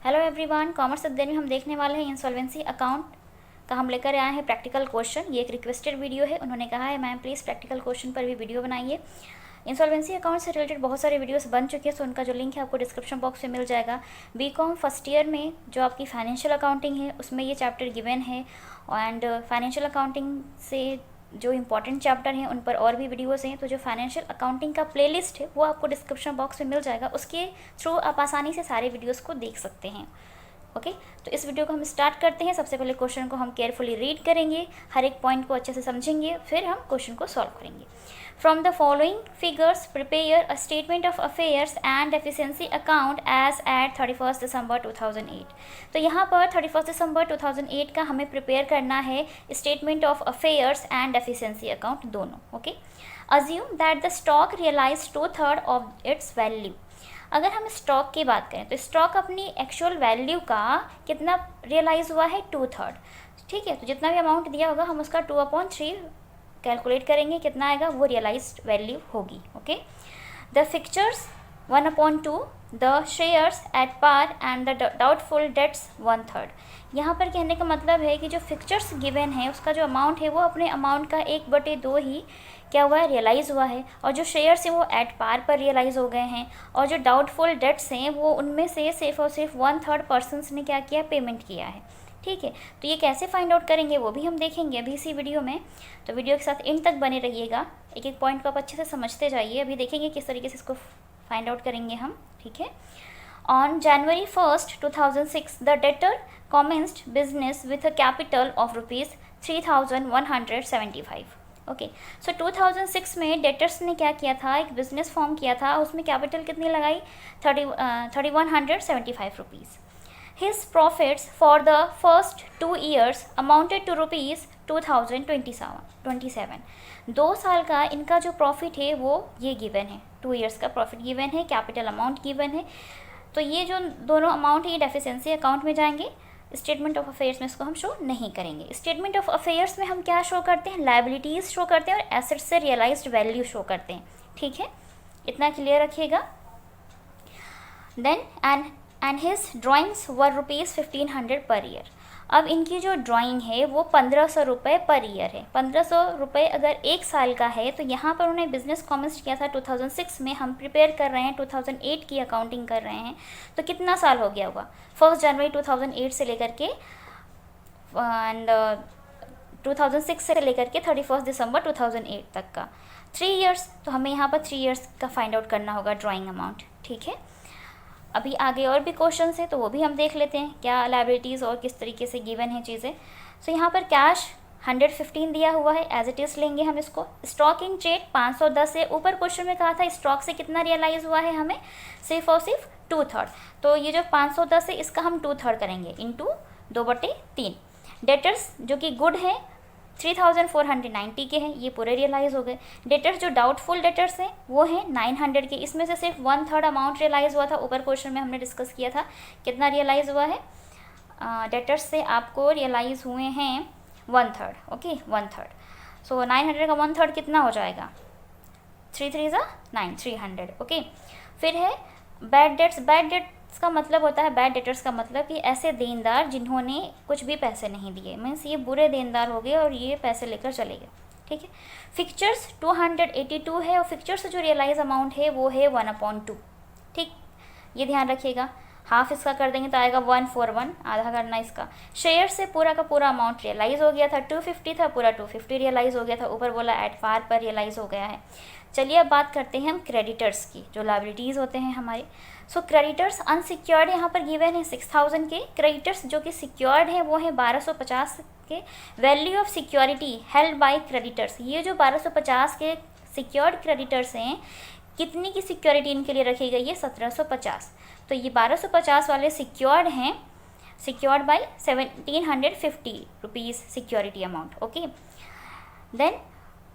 Hello everyone, commerce अध्ययन में हम देखने वाले हैं इंसॉल्वेंसी अकाउंट का। हम लेकर आए हैं प्रैक्टिकल क्वेश्चन। ये एक रिक्वेस्टेड वीडियो है। उन्होंने कहा है मैम प्लीज़ प्रैक्टिकल क्वेश्चन पर भी वीडियो बनाइए। इंसॉल्वेंसी अकाउंट से रिलेटेड बहुत सारे वीडियोस बन चुके हैं, सो उनका जो लिंक है आपको डिस्क्रिप्शन बॉक्स में मिल जाएगा। बीकॉम फर्स्ट ईयर में जो आपकी फाइनेंशियल अकाउंटिंग है उसमें ये चैप्टर गिवन है, एंड फाइनेंशियल अकाउंटिंग से जो इंपॉर्टेंट चैप्टर हैं उन पर और भी वीडियोस हैं। तो जो फाइनेंशियल अकाउंटिंग का प्लेलिस्ट है वो आपको डिस्क्रिप्शन बॉक्स में मिल जाएगा, उसके थ्रू आप आसानी से सारे वीडियोस को देख सकते हैं। ओके, तो इस वीडियो को हम स्टार्ट करते हैं। सबसे पहले क्वेश्चन को हम केयरफुली रीड करेंगे, हर एक पॉइंट को अच्छे से समझेंगे, फिर हम क्वेश्चन को सॉल्व करेंगे। From the following figures prepare a statement of affairs and efficiency account as at 31 December 2008। तो यहाँ पर 31 दिसंबर 2008 का हमें प्रिपेयर करना है statement of affairs and efficiency account दोनों। Okay, assume that the stock realise 2/3 of its value. अगर हम स्टॉक की बात करें तो स्टॉक अपनी एक्चुअल वैल्यू का कितना रियलाइज हुआ है, 2/3। ठीक है, तो जितना भी अमाउंट दिया होगा हम उसका 2/3 कैलकुलेट करेंगे, कितना आएगा वो रियलाइज्ड वैल्यू होगी। Okay, the fixtures 1/2, the shares at par and the doubtful debts 1/3। यहाँ पर कहने का मतलब है कि जो फिक्चर्स गिवन है उसका जो अमाउंट है वो अपने अमाउंट का 1/2 ही क्या हुआ है, रियलाइज़ हुआ है, और जो शेयर्स हैं वो एट पार पर रियलाइज़ हो गए हैं, और जो डाउटफुल डेट्स हैं वो उनमें से सिर्फ और सिर्फ 1/3 पर्सन्स ने क्या किया, पेमेंट किया है। ठीक है, तो ये कैसे फाइंड आउट करेंगे वो भी हम देखेंगे अभी इसी वीडियो में। तो वीडियो के साथ इन तक बने रहिएगा, एक एक पॉइंट को आप अच्छे से समझते जाइए। अभी देखेंगे किस तरीके से इसको फाइंड आउट करेंगे हम। ठीक है, on January 1st 2006 the debtor commenced business with a capital of ₹3,175। Okay, so 2006 में डेटर्स ने क्या किया था, एक बिजनेस फॉर्म किया था, उसमें कैपिटल कितनी लगाई, 3175 rupees. His profits for the first 2 years amounted to ₹2027। 2 साल का इनका जो प्रॉफिट है वो ये गिवन है, 2 years का प्रॉफिट गिवन है, कैपिटल अमाउंट गिवन है। तो ये जो दोनों अमाउंट है ये डेफिशिएंसी अकाउंट में जाएंगे, स्टेटमेंट ऑफ अफेयर्स में इसको हम शो नहीं करेंगे। स्टेटमेंट ऑफ अफेयर्स में हम क्या शो करते हैं, लायबिलिटीज़ शो करते हैं और एसेट्स से रियलाइज्ड वैल्यू शो करते हैं। ठीक है, इतना क्लियर रखिएगा। Then and his drawings were ₹1500 per year. अब इनकी जो ड्राइंग है वो 1500 रुपये पर ईयर है। 1500 रुपये अगर 1 साल का है, तो यहाँ पर उन्होंने बिजनेस कॉमेंस किया था 2006 में, हम प्रिपेयर कर रहे हैं 2008 की अकाउंटिंग कर रहे हैं, तो कितना साल हो गया होगा, 1 जनवरी 2008 से लेकर के एंड 2006 से लेकर के 31 दिसंबर 2008 तक का 3 years। तो हमें यहाँ पर 3 years का फाइंड आउट करना होगा ड्राइंग अमाउंट। ठीक है, अभी आगे और भी क्वेश्चंस हैं तो वो भी हम देख लेते हैं, क्या लायबिलिटीज़ और किस तरीके से गिवन है चीज़ें। सो यहाँ पर कैश 115 दिया हुआ है, एज इट इज़ लेंगे हम इसको। स्टॉक इन ट्रेड 510 है, ऊपर क्वेश्चन में कहा था स्टॉक से कितना रियलाइज़ हुआ है हमें, सिर्फ और सिर्फ 2/3। तो ये जो 510 है इसका हम 2/3 करेंगे, इंटू 2/3। डेटर्स जो कि गुड है 3490 के हैं, ये पूरे रियलाइज़ हो गए। डेटर्स जो डाउटफुल डेटर्स हैं वो हैं 900 के, इसमें से सिर्फ 1/3 अमाउंट रियलाइज़ हुआ था, ऊपर क्वेश्चन में हमने डिस्कस किया था कितना रियलाइज़ हुआ है। डेटर्स से आपको रियलाइज़ हुए हैं 1/3। ओके, 1/3। सो 900 का 1/3 कितना हो जाएगा, 3 3 9, 300। ओके, फिर है बैड डेट्स। बैड डेट्स का मतलब होता है, बैड डेटर्स का मतलब कि ऐसे देनदार जिन्होंने कुछ भी पैसे नहीं दिए, मीन्स ये बुरे देनदार हो गए और ये पैसे लेकर चले गए। ठीक है, फिक्चर्स 282 है, और फिक्चर्स से जो रियलाइज अमाउंट है वो है 1/2। ठीक, ये ध्यान रखिएगा। हाफ इसका कर देंगे तो आएगा 141, आधा करना इसका। शेयर से पूरा का पूरा अमाउंट रियलाइज़ हो गया था, 250 था, पूरा 250 रियलाइज़ हो गया था, ऊपर बोला एट पार पर रियलाइज़ हो गया है। चलिए अब बात करते हैं हम क्रेडिटर्स की, जो लायबिलिटीज़ होते हैं हमारे। सो क्रेडिटर्स अनसिक्योर्ड यहाँ पर गिवन है 6000 के, क्रेडिटर्स जो कि सिक्योर्ड है वो है 1250 के। Value of security held by creditors, ये जो 1250 के सिक्योर्ड क्रेडिटर्स हैं, कितनी की सिक्योरिटी इनके लिए रखी गई है, 1750। तो ये 1250 वाले सिक्योर्ड हैं, secured by 1750 rupees security amount. Okay, then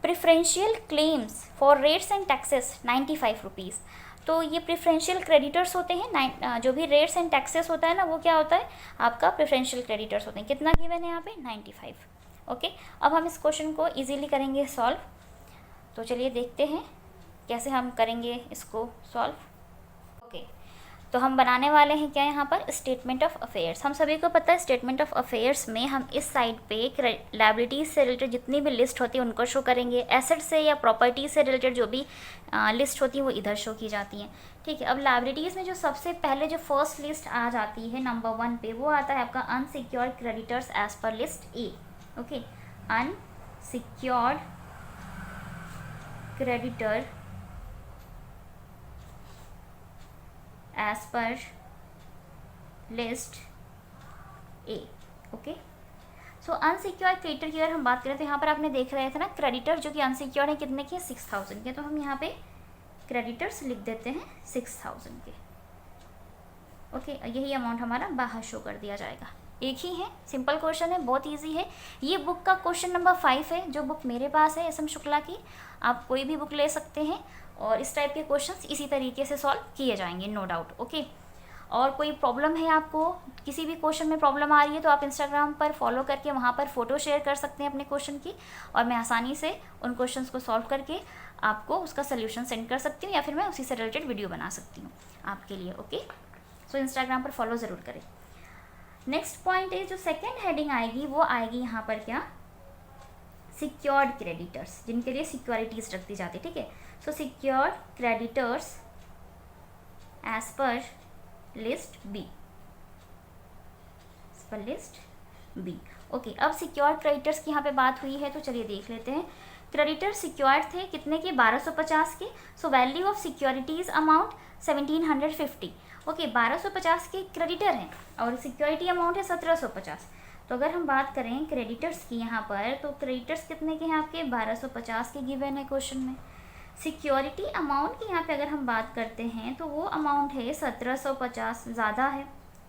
preferential claims for rates and taxes 95 rupees. तो ये प्रिफरेंशियल क्रेडिटर्स होते हैं, जो भी रेट्स एंड टैक्सेस होता है ना वो क्या होता है आपका प्रिफरेंशियल क्रेडिटर्स होते हैं। कितना गिवन है यहाँ पे, 95। ओके, अब हम इस क्वेश्चन को इजीली करेंगे सॉल्व। तो चलिए देखते हैं कैसे हम करेंगे इसको सॉल्व। ओके, तो हम बनाने वाले हैं क्या यहाँ पर, स्टेटमेंट ऑफ अफेयर्स। हम सभी को पता है स्टेटमेंट ऑफ अफेयर्स में हम इस साइड पे लायबिलिटीज से रिलेटेड जितनी भी लिस्ट होती है उनको शो करेंगे, एसेट से या प्रॉपर्टी से रिलेटेड जो भी लिस्ट होती है वो इधर शो की जाती हैं, ठीक है। अब लायबिलिटीज़ में जो सबसे पहले जो फर्स्ट लिस्ट आ जाती है नंबर 1 पे, वो आता है आपका unsecured creditors as per list A. Okay, unsecured creditor as per list A. Okay, so unsecured creditor की अगर हम बात करें तो यहाँ पर आपने देख रहे थे ना, क्रेडिटर जो कि अनसिक्योर्ड है कितने के, 6000 के, तो हम यहाँ पे क्रेडिटर्स लिख देते हैं 6000 के। ओके, यही अमाउंट हमारा बाहर शो कर दिया जाएगा। एक ही है, सिंपल क्वेश्चन है, बहुत इजी है। ये बुक का क्वेश्चन नंबर 5 है, जो बुक मेरे पास है SM शुक्ला की। आप कोई भी बुक ले सकते हैं और इस टाइप के क्वेश्चंस इसी तरीके से सॉल्व किए जाएंगे, नो डाउट। ओके, और कोई प्रॉब्लम है आपको, किसी भी क्वेश्चन में प्रॉब्लम आ रही है, तो आप इंस्टाग्राम पर फॉलो करके वहाँ पर फ़ोटो शेयर कर सकते हैं अपने क्वेश्चन की, और मैं आसानी से उन क्वेश्चंस को सॉल्व करके आपको उसका सोल्यूशन सेंड कर सकती हूँ, या फिर मैं उसी से रिलेटेड वीडियो बना सकती हूँ आपके लिए। ओके, सो इंस्टाग्राम पर फॉलो ज़रूर करें। नेक्स्ट पॉइंट है, जो सेकेंड हेडिंग आएगी वो आएगी यहाँ पर क्या, सिक्योर्ड क्रेडिटर्स, जिनके लिए सिक्योरिटीज़ रखती जाती है, ठीक है। So secured creditors as per list B, per list B. Okay, अब सिक्योर्ड क्रेडिटर्स की यहाँ पे बात हुई है तो चलिए देख लेते हैं। क्रेडिटर सिक्योर्ड थे कितने के, 1250 के। So value of securities amount 1750। Okay, 1250 के क्रेडिटर हैं और सिक्योरिटी अमाउंट है 1750। तो अगर हम बात करें क्रेडिटर्स की यहाँ पर, तो क्रेडिटर्स कितने के हैं आपके, 1250 के गिवन है क्वेश्चन में। सिक्योरिटी अमाउंट की यहाँ पे अगर हम बात करते हैं तो वो अमाउंट है 1750, ज़्यादा है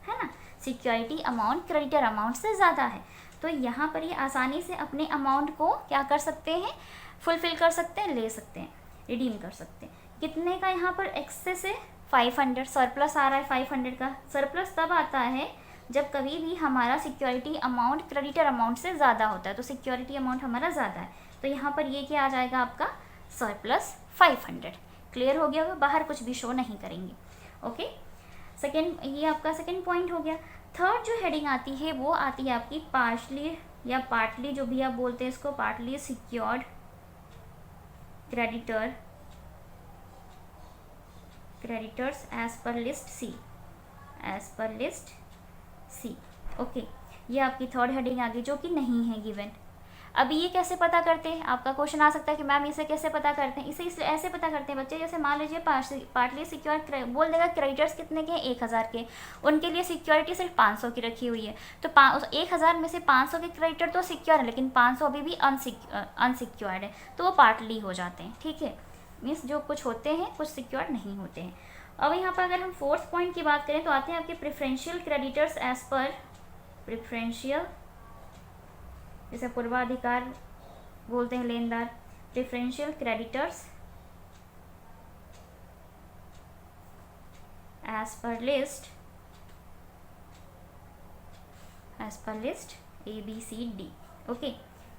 ना। सिक्योरिटी अमाउंट क्रेडिटर अमाउंट से ज़्यादा है, तो यहाँ पर ये आसानी से अपने अमाउंट को क्या कर सकते हैं, फुलफिल कर सकते हैं, ले सकते हैं, रिडीम कर सकते हैं। कितने का यहाँ पर एक्सेस है, 500, सरप्लस आ रहा है 500 का। सरप्लस तब आता है जब कभी भी हमारा सिक्योरिटी अमाउंट क्रेडिटर अमाउंट से ज़्यादा होता है, तो सिक्योरिटी अमाउंट हमारा ज़्यादा है, तो यहाँ पर ये क्या आ जाएगा आपका, सरप्लस 500। क्लियर हो गया होगा, बाहर कुछ भी शो नहीं करेंगे। ओके, सेकेंड, ये आपका सेकेंड पॉइंट हो गया। थर्ड जो हेडिंग आती है वो आती है आपकी पार्शली या पार्टली, जो भी आप बोलते हैं इसको, partly secured creditors as per list C, as per list C. Okay, ये आपकी थर्ड हेडिंग आ गई जो कि नहीं है गिवन। अभी ये कैसे पता करते हैं, आपका क्वेश्चन आ सकता है कि मैम इसे कैसे पता करते हैं। इसे इसलिए ऐसे पता करते हैं बच्चे, जैसे मान लीजिए पार्टली सिक्योर बोल देगा क्रेडिटर्स कितने के हैं, 1000 के, उनके लिए सिक्योरिटी सिर्फ 500 की रखी हुई है, तो 1000 में से 500 के क्रेडिटर तो सिक्योर है, लेकिन 500 अभी भी अनसिक्योर्ड है, तो वो पार्टली हो जाते हैं, ठीक है। मीन्स जो कुछ होते हैं कुछ सिक्योर नहीं होते हैं। अब यहाँ पर अगर हम फोर्थ पॉइंट की बात करें तो आते हैं आपके preferential creditors as per preferential, जैसे पूर्वाधिकार बोलते हैं लेनदार, preferential creditors as per list ABCD। Okay,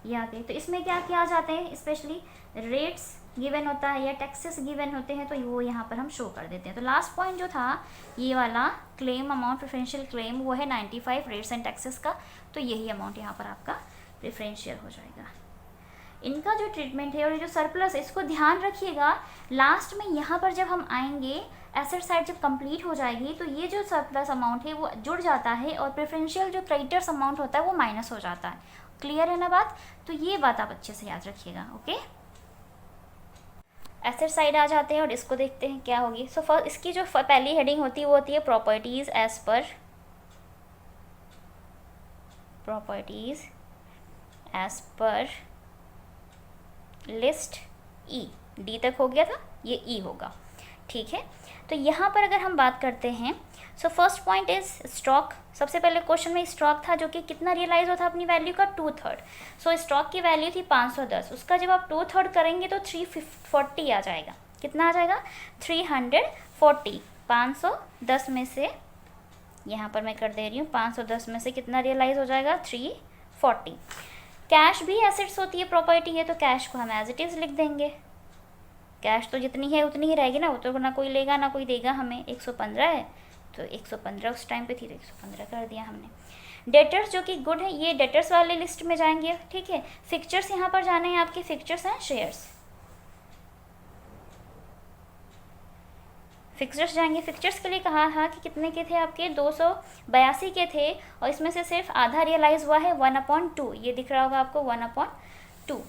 ये आते, तो इसमें क्या क्या आ जाते हैं, स्पेशली रेट्स गिवन होता है या टैक्सेस गिवन होते हैं, तो वो यहाँ पर हम शो कर देते हैं। तो लास्ट पॉइंट जो था ये वाला क्लेम अमाउंट, प्रेफरेंशियल क्लेम, वो है 95 रेट्स एंड टैक्सेस का, तो यही अमाउंट यहाँ पर आपका प्रेफरेंशियल हो जाएगा। इनका जो ट्रीटमेंट है और जो सरप्लस है, इसको ध्यान रखिएगा, लास्ट में यहाँ पर जब हम आएंगे एसेट साइड जब कंप्लीट हो जाएगी तो ये जो सरप्लस अमाउंट है वो जुड़ जाता है और प्रेफरेंशियल जो क्रेडिटर्स अमाउंट होता है वो माइनस हो जाता है। क्लियर है ना बात, तो ये बात आप अच्छे से याद रखिएगा। ओके, एसेट साइड आ जाते हैं और इसको देखते हैं क्या होगी। सो फर्स्ट इसकी जो पहली हेडिंग होती है वो होती है प्रॉपर्टीज एज पर लिस्ट ई, डी तक हो गया था, ये ई होगा, ठीक है। तो यहाँ पर अगर हम बात करते हैं, so first point is stock. सबसे पहले क्वेश्चन में स्टॉक था जो कि कितना रियलाइज होता है अपनी वैल्यू का, 2/3। सो स्टॉक की वैल्यू थी 510, उसका जब आप 2/3 करेंगे तो 340 आ जाएगा। कितना आ जाएगा, 340। 510 में से यहाँ पर मैं कर दे रही हूँ, 510 में से कितना रियलाइज हो जाएगा, 340। कैश भी एसेट्स होती है, प्रॉपर्टी है, तो कैश को हम एज इट इज़ लिख देंगे। कैश तो जितनी है उतनी ही रहेगी ना, वो तो ना कोई लेगा ना कोई देगा हमें। 115 है, तो 115 उस टाइम पे थी तो 115 कर दिया हमने। डेटर्स जो कि गुड है, ये डेटर्स वाले लिस्ट में जाएंगे, ठीक है। फिक्चर्स यहाँ पर जाने हैं आपके, फिक्चर्स हैं शेयर्स, फिक्चर्स जाएंगे। फिक्चर्स के लिए कहा था कि कितने के थे आपके, 282 के थे, और इसमें से सिर्फ आधा रियलाइज़ हुआ है 1/2, ये दिख रहा होगा आपको 1/2।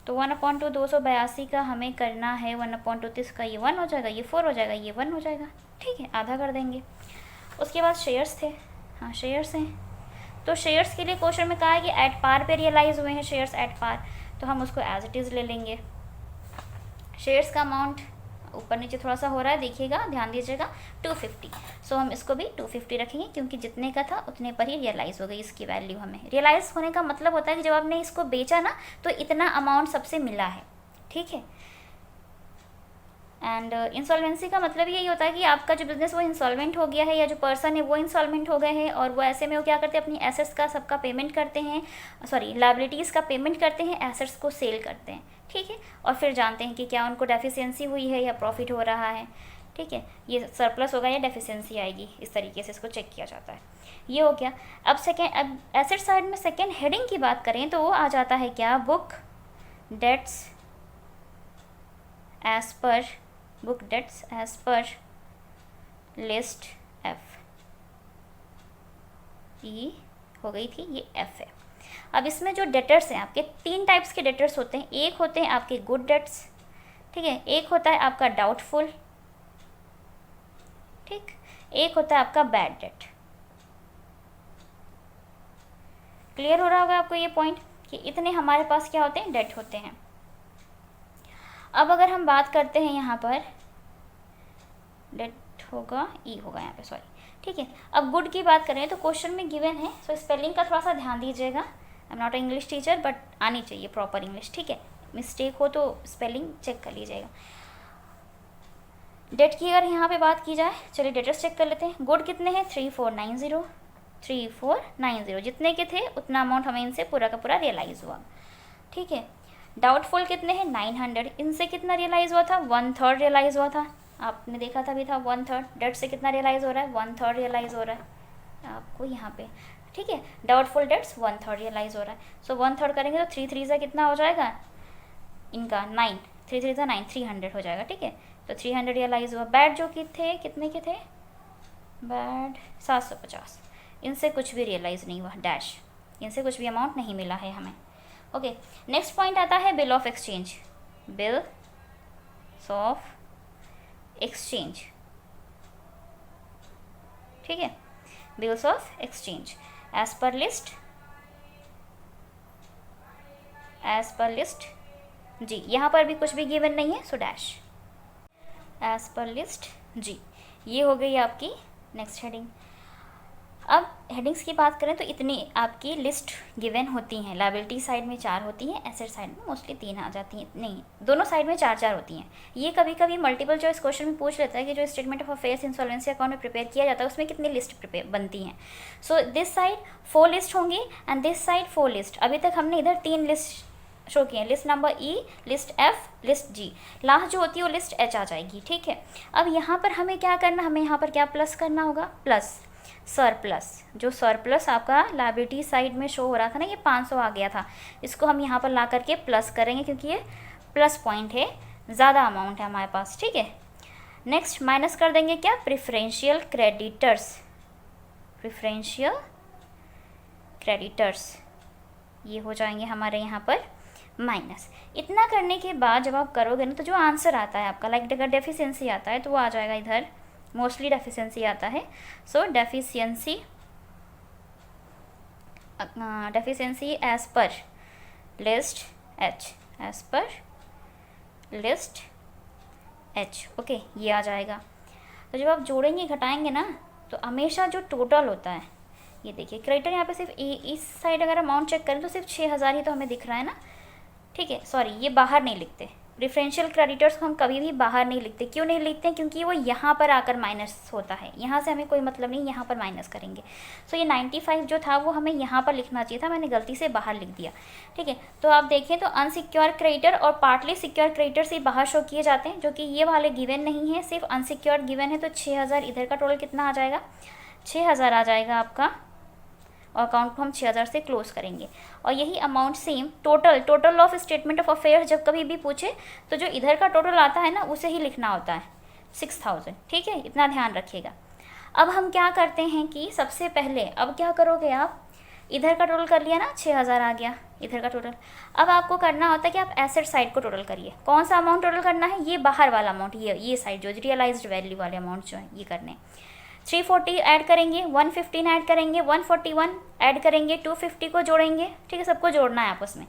तो 1/2 282 का हमें करना है 1/2, तो इसका ये 1 हो जाएगा, ये 4 हो जाएगा, ये 1 हो जाएगा, ठीक है, आधा कर देंगे। उसके बाद शेयर्स थे, हाँ शेयर्स हैं, तो शेयर्स के लिए क्वेश्चन में कहा है कि एट पार पे रियलाइज़ हुए हैं शेयर्स एट पार, तो हम उसको एज इट इज़ ले लेंगे। शेयर्स का अमाउंट ऊपर नीचे थोड़ा सा हो रहा है, देखिएगा, ध्यान दीजिएगा, 250। सो हम इसको भी 250 रखेंगे, क्योंकि जितने का था उतने पर ही रियलाइज़ हो गई इसकी वैल्यू। हमें रियलाइज़ होने का मतलब होता है कि जब आपने इसको बेचा ना तो इतना अमाउंट सबसे मिला है, ठीक है। एंड इंसॉल्वेंसी का मतलब यही होता है कि आपका जो बिजनेस वो इंसॉल्वेंट हो गया है, या जो पर्सन है वो इंसॉल्वेंट हो गए हैं, और वो ऐसे में वो क्या करते हैं, अपनी एसेट्स का सबका पेमेंट करते हैं, सॉरी लायबिलिटीज़ का पेमेंट करते हैं, एसेट्स को सेल करते हैं, ठीक है, और फिर जानते हैं कि क्या उनको डेफिशिएंसी हुई है या प्रॉफिट हो रहा है, ठीक है, ये सरप्लस होगा या डेफिशिएंसी आएगी, इस तरीके से इसको चेक किया जाता है। ये हो गया। अब एसेट साइड में सेकेंड हेडिंग की बात करें तो वो आ जाता है क्या, book debts as per, book debts as per list F, E हो गई थी, ये एफ है। अब इसमें जो डेटर्स हैं आपके, 3 टाइप्स के डेटर्स होते हैं। एक होते हैं आपके गुड डेट्स, ठीक है, एक होता है आपका डाउटफुल, ठीक, एक होता है आपका बैड डेट। क्लियर हो रहा होगा आपको ये पॉइंट कि इतने हमारे पास क्या होते हैं, डेट होते हैं। अब अगर हम बात करते हैं यहाँ पर, डेट होगा, ई होगा यहाँ पे, सॉरी, ठीक है। अब गुड की बात करें तो क्वेश्चन में गिवन है, सो स्पेलिंग का थोड़ा सा ध्यान दीजिएगा। I am not a English teacher, but आनी चाहिए प्रॉपर इंग्लिश, ठीक है, मिस्टेक हो तो स्पेलिंग चेक कर लीजिएगा। डेट की अगर यहाँ पे बात की जाए, चलिए डेटर्स चेक कर लेते हैं। गुड कितने हैं, 3490, 3490, जितने के थे उतना अमाउंट हमें इनसे पूरा का पूरा रियलाइज़ हुआ, ठीक है। डाउटफुल कितने हैं, 900, इनसे कितना रियलाइज़ हुआ था, 1/3 रियलाइज़ हुआ था, आपने देखा था भी था 1/3। डेट से कितना रियलाइज़ हो रहा है, 1/3 रियलाइज़ हो रहा है आपको यहाँ पे, ठीक है। डाउटफुल डेट्स 1/3 रियलाइज़ हो रहा है, सो 1/3 करेंगे तो 3 3 से कितना हो जाएगा इनका, 9, 3 3 9, 300 हो जाएगा, ठीक है, तो 300 रियलाइज़ हुआ। बैड जो कि थे, कितने के थे, बैड 750, इनसे कुछ भी रियलाइज़ नहीं हुआ, डैश, इनसे कुछ भी अमाउंट नहीं मिला है हमें, ओके। नेक्स्ट पॉइंट आता है bill of exchange, bill of exchange, ठीक है, bills of exchange as per list, as per list G, यहाँ पर भी कुछ भी गिवन नहीं है, so dash, as per list G, ये हो गई आपकी नेक्स्ट हेडिंग। अब हेडिंग्स की बात करें तो इतनी आपकी लिस्ट गिवन होती हैं। लायबिलिटी साइड में 4 होती हैं, एसेट साइड में मोस्टली 3 आ जाती हैं, नहीं दोनों साइड में 4 होती हैं। ये कभी कभी मल्टीपल चॉइस क्वेश्चन में पूछ लेता है कि जो statement of affairs insolvency account में प्रिपेयर किया जाता है उसमें कितनी लिस्ट प्रिपेयर बनती हैं। सो दिस साइड 4 लिस्ट होंगी एंड दिस साइड 4 लिस्ट। अभी तक हमने इधर 3 लिस्ट शो किए हैं, list number E, list F, list G, last जो होती है वो लिस्ट एच आ जाएगी, ठीक है। अब यहाँ पर हमें क्या करना, हमें यहाँ पर क्या प्लस करना होगा, प्लस सरप्लस, जो सरप्लस आपका लायबिलिटी साइड में शो हो रहा था ना, ये 500 आ गया था, इसको हम यहाँ पर ला करके प्लस करेंगे क्योंकि ये प्लस पॉइंट है, ज़्यादा अमाउंट है हमारे पास, ठीक है। नेक्स्ट माइनस कर देंगे क्या, प्रिफरेंशियल क्रेडिटर्स, प्रिफरेंशियल क्रेडिटर्स, ये हो जाएंगे हमारे यहाँ पर माइनस। इतना करने के बाद जब आप करोगे ना तो जो आंसर आता है आपका, लाइक अगर डेफिशिएंसी आता है तो वो आ जाएगा इधर, मोस्टली डेफिशिएंसी आता है, so deficiency as per list H, as per list H, okay, ये आ जाएगा। तो जब आप जोड़ेंगे घटाएंगे ना तो हमेशा जो टोटल होता है, ये देखिए क्रेडिटर यहाँ पे सिर्फ इस साइड अगर अमाउंट चेक करें तो सिर्फ 6000 ही तो हमें दिख रहा है ना, ठीक है, सॉरी ये बाहर नहीं लिखते, प्रेफरेंशियल क्रेडिटर्स को हम कभी भी बाहर नहीं लिखते। क्यों नहीं लिखते हैं? क्योंकि वो यहाँ पर आकर माइनस होता है, यहाँ से हमें कोई मतलब नहीं, यहाँ पर माइनस करेंगे। सो ये 95 जो था वो हमें यहाँ पर लिखना चाहिए था, मैंने गलती से बाहर लिख दिया। ठीक है, तो आप देखें तो अनसिक्योर क्रेडिटर और पार्टली सिक्योर क्रेडिटर्स ही बाहर शो किए जाते हैं, जो कि ये वाले गिवन नहीं है, सिर्फ अनसिक्योर गिवन है। तो 6000 इधर का टोटल कितना आ जाएगा? 6000 आ जाएगा आपका, और अकाउंट को हम 6000 से क्लोज करेंगे। और यही amount same total of statement of affairs जब कभी भी पूछे तो जो इधर का टोटल आता है ना उसे ही लिखना होता है, 6000। ठीक है, इतना ध्यान रखिएगा। अब हम क्या करते हैं कि सबसे पहले अब क्या करोगे आप, इधर का टोटल कर लिया ना, 6000 आ गया इधर का टोटल। अब आपको करना होता है कि आप एसेट साइड को टोटल करिए। कौन सा अमाउंट टोटल करना है? ये बाहर वाला अमाउंट, ये साइड जो रियलाइज्ड वैल्यू वाले अमाउंट जो है ये करने। 340 ऐड करेंगे, 115 ऐड करेंगे, 141 ऐड करेंगे, 250 को जोड़ेंगे। ठीक है, सबको जोड़ना है आपस में।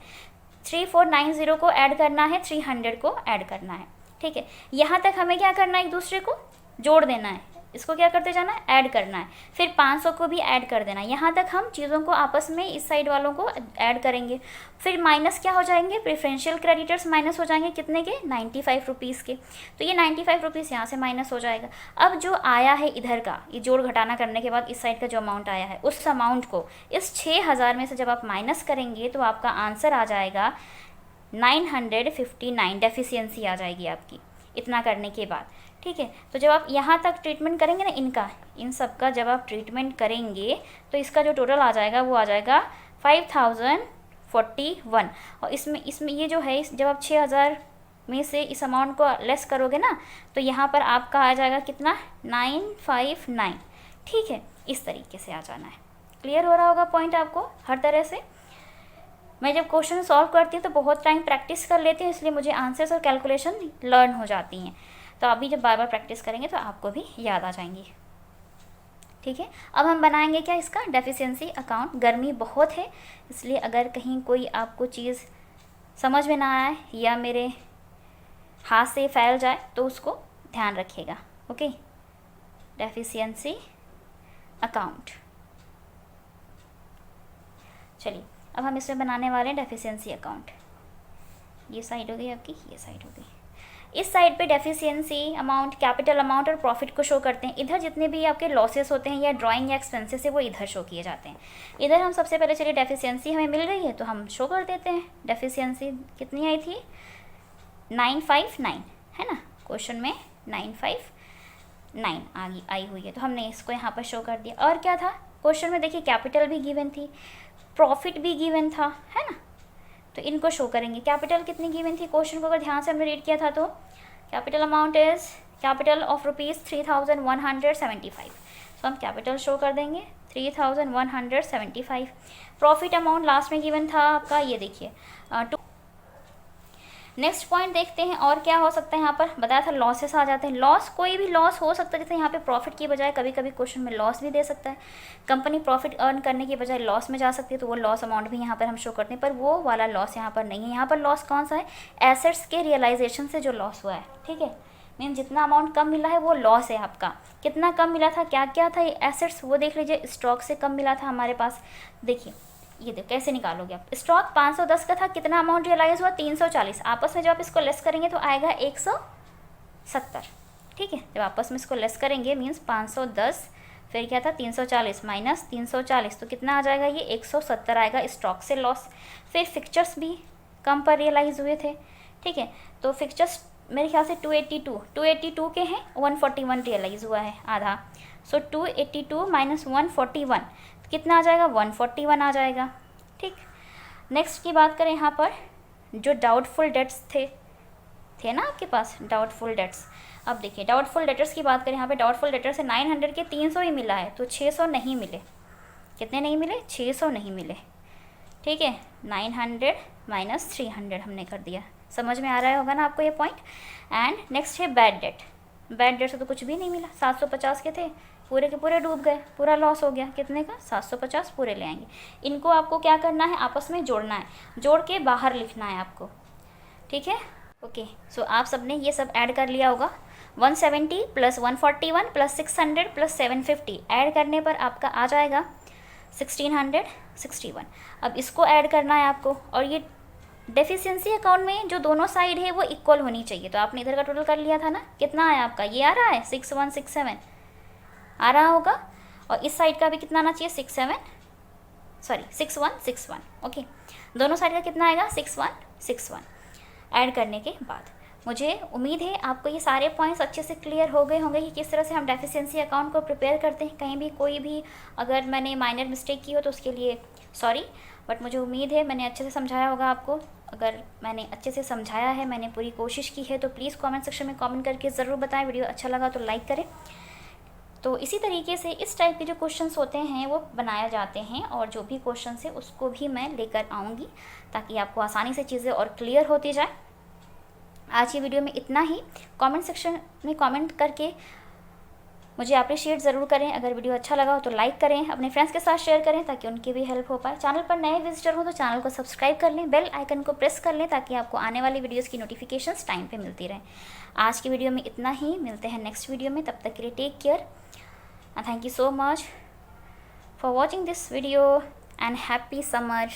3490 को ऐड करना है, 300 को ऐड करना है। ठीक है, यहाँ तक हमें क्या करना है? एक दूसरे को जोड़ देना है, इसको क्या करते जाना है? ऐड करना है। फिर 500 को भी ऐड कर देना है। यहाँ तक हम चीज़ों को आपस में इस साइड वालों को ऐड करेंगे। फिर माइनस क्या हो जाएंगे? प्रेफरेंशियल क्रेडिटर्स माइनस हो जाएंगे, कितने के? 95 रुपीज़ के। तो ये 95 रुपीज़ यहाँ से माइनस हो जाएगा। अब जो आया है इधर का, ये जोड़ घटाना करने के बाद इस साइड का जो अमाउंट आया है, उस अमाउंट को इस 6000 में से जब आप माइनस करेंगे तो आपका आंसर आ जाएगा 959। डेफिशिएंसी आ जाएगी आपकी इतना करने के बाद। ठीक है, तो जब आप यहाँ तक ट्रीटमेंट करेंगे ना इनका, इन सब का जब आप ट्रीटमेंट करेंगे तो इसका जो टोटल आ जाएगा वो आ जाएगा 5041। और इसमें ये जो है, जब आप 6000 में से इस अमाउंट को लेस करोगे ना तो यहाँ पर आपका आ जाएगा कितना? 959। ठीक है, इस तरीके से आ जाना है। क्लियर हो रहा होगा पॉइंट आपको हर तरह से। मैं जब क्वेश्चन सॉल्व करती हूँ तो बहुत टाइम प्रैक्टिस कर लेती हूँ, इसलिए मुझे आंसर्स और कैलकुलेशन लर्न हो जाती हैं। तो अभी जब बार बार प्रैक्टिस करेंगे तो आपको भी याद आ जाएंगी। ठीक है, अब हम बनाएंगे क्या? इसका डेफिशिएंसी अकाउंट। गर्मी बहुत है, इसलिए अगर कहीं कोई आपको चीज़ समझ में ना आए या मेरे हाथ से फैल जाए तो उसको ध्यान रखिएगा। Okay, deficiency account. चलिए, अब हम इसमें बनाने वाले हैं डेफिशिएंसी अकाउंट। ये साइड हो गई आपकी, ये साइड हो गई। इस साइड पे डेफिशिएंसी अमाउंट, कैपिटल अमाउंट और प्रॉफिट को शो करते हैं। इधर जितने भी आपके लॉसेस होते हैं या ड्राइंग या एक्सपेंसेस है वो इधर शो किए जाते हैं। इधर हम सबसे पहले चलिए डेफिशिएंसी हमें मिल रही है तो हम शो कर देते हैं। डेफिशिएंसी कितनी आई थी? 959 है ना, क्वेश्चन में 959 आई हुई है, तो हमने इसको यहाँ पर शो कर दिया। और क्या था क्वेश्चन में? देखिए कैपिटल भी गिवन थी, प्रॉफिट भी गिवन था, है ना, तो इनको शो करेंगे। कैपिटल कितनी गिवन थी क्वेश्चन को अगर ध्यान से हमने रीड किया था तो capital amount is capital of rupees 3175। तो हम कैपिटल शो कर देंगे 3175। प्रॉफिट अमाउंट लास्ट में गिवन था आपका, ये देखिए 2। नेक्स्ट पॉइंट देखते हैं और क्या हो सकता है। यहाँ पर बताया था लॉसेस आ जाते हैं। लॉस, कोई भी लॉस हो सकता है, जैसे यहाँ पे प्रॉफिट की बजाय कभी कभी क्वेश्चन में लॉस भी दे सकता है। कंपनी प्रॉफिट अर्न करने की बजाय लॉस में जा सकती है, तो वो लॉस अमाउंट भी यहाँ पर हम शो करते हैं, पर वो वाला लॉस यहाँ पर नहीं है। यहाँ पर लॉस कौन सा है? एसेट्स के रियलाइजेशन से जो लॉस हुआ है। ठीक है, मीन जितना अमाउंट कम मिला है वो लॉस है आपका। कितना कम मिला था, क्या क्या था ये एसेट्स, वो देख लीजिए। स्टॉक से कम मिला था हमारे पास, देखिए ये देखो कैसे निकालोगे आप। स्टॉक 510 का था, कितना अमाउंट रियलाइज हुआ? 340। आपस में जब आप इसको लेस करेंगे तो आएगा 170। ठीक है, जब आपस में इसको लेस करेंगे मीन्स 510 फिर क्या था 340 माइनस 340, तो कितना आ जाएगा? ये 170 आएगा स्टॉक से लॉस। फिर फिक्चर्स भी कम पर रियलाइज हुए थे। ठीक है, तो फिक्चर्स मेरे ख्याल से 282 के हैं, 141 रियलाइज हुआ है आधा। सो 282 माइनस 141 कितना आ जाएगा? 141 आ जाएगा। ठीक, नेक्स्ट की बात करें यहाँ पर जो डाउटफुल डेट्स थे ना आपके पास, डाउटफुल डेट्स। अब देखिए डाउटफुल डेटर्स की बात करें, यहाँ पे डाउटफुल डेटर से 900 के 300 ही मिला है, तो 600 नहीं मिले। कितने नहीं मिले? 600 नहीं मिले। ठीक है, 900 माइनस 300 हमने कर दिया। समझ में आ रहा होगा ना आपको ये पॉइंट। एंड नेक्स्ट है बैड डेट। बैड डेट से तो कुछ भी नहीं मिला, 750 के थे, पूरे के पूरे डूब गए, पूरा लॉस हो गया। कितने का? 750 पूरे ले आएंगे। इनको आपको क्या करना है? आपस में जोड़ना है, जोड़ के बाहर लिखना है आपको। ठीक है, ओके। सो आप सबने ये सब ऐड कर लिया होगा। 170 प्लस 141 प्लस 600 प्लस 750 ऐड करने पर आपका आ जाएगा 1661। अब इसको ऐड करना है आपको, और ये डेफिशिएंसी अकाउंट में जो दोनों साइड है वो इक्वल होनी चाहिए। तो आपने इधर का टोटल कर लिया था ना, कितना आया आपका, ये आ रहा है 6167 आ रहा होगा, और इस साइड का भी कितना आना चाहिए 6161। ओके, दोनों साइड का कितना आएगा 6161। ऐड करने के बाद मुझे उम्मीद है आपको ये सारे पॉइंट्स अच्छे से क्लियर हो गए होंगे कि किस तरह से हम डेफिशिएंसी अकाउंट को प्रिपेयर करते हैं। कहीं भी कोई भी अगर मैंने माइनर मिस्टेक की हो तो उसके लिए सॉरी, बट मुझे उम्मीद है मैंने अच्छे से समझाया होगा आपको। अगर मैंने अच्छे से समझाया है, मैंने पूरी कोशिश की है, तो प्लीज़ कमेंट सेक्शन में कमेंट करके ज़रूर बताएं। वीडियो अच्छा लगा तो लाइक करें। तो इसी तरीके से इस टाइप के जो क्वेश्चंस होते हैं वो बनाए जाते हैं, और जो भी क्वेश्चंस है उसको भी मैं लेकर आऊँगी ताकि आपको आसानी से चीज़ें और क्लियर होती जाए। आज की वीडियो में इतना ही। कमेंट सेक्शन में कमेंट करके मुझे अप्रिशिएट ज़रूर करें। अगर वीडियो अच्छा लगा हो तो लाइक करें, अपने फ्रेंड्स के साथ शेयर करें ताकि उनकी भी हेल्प हो पाए। चैनल पर नए विजिटर हो तो चैनल को सब्सक्राइब कर लें, बेल आइकन को प्रेस कर लें ताकि आपको आने वाली वीडियोज़ की नोटिफिकेशंस टाइम पे मिलती रहें। आज की वीडियो में इतना ही, मिलते हैं नेक्स्ट वीडियो में। तब तक के लिए take care and thank you so much for watching this video and happy summer।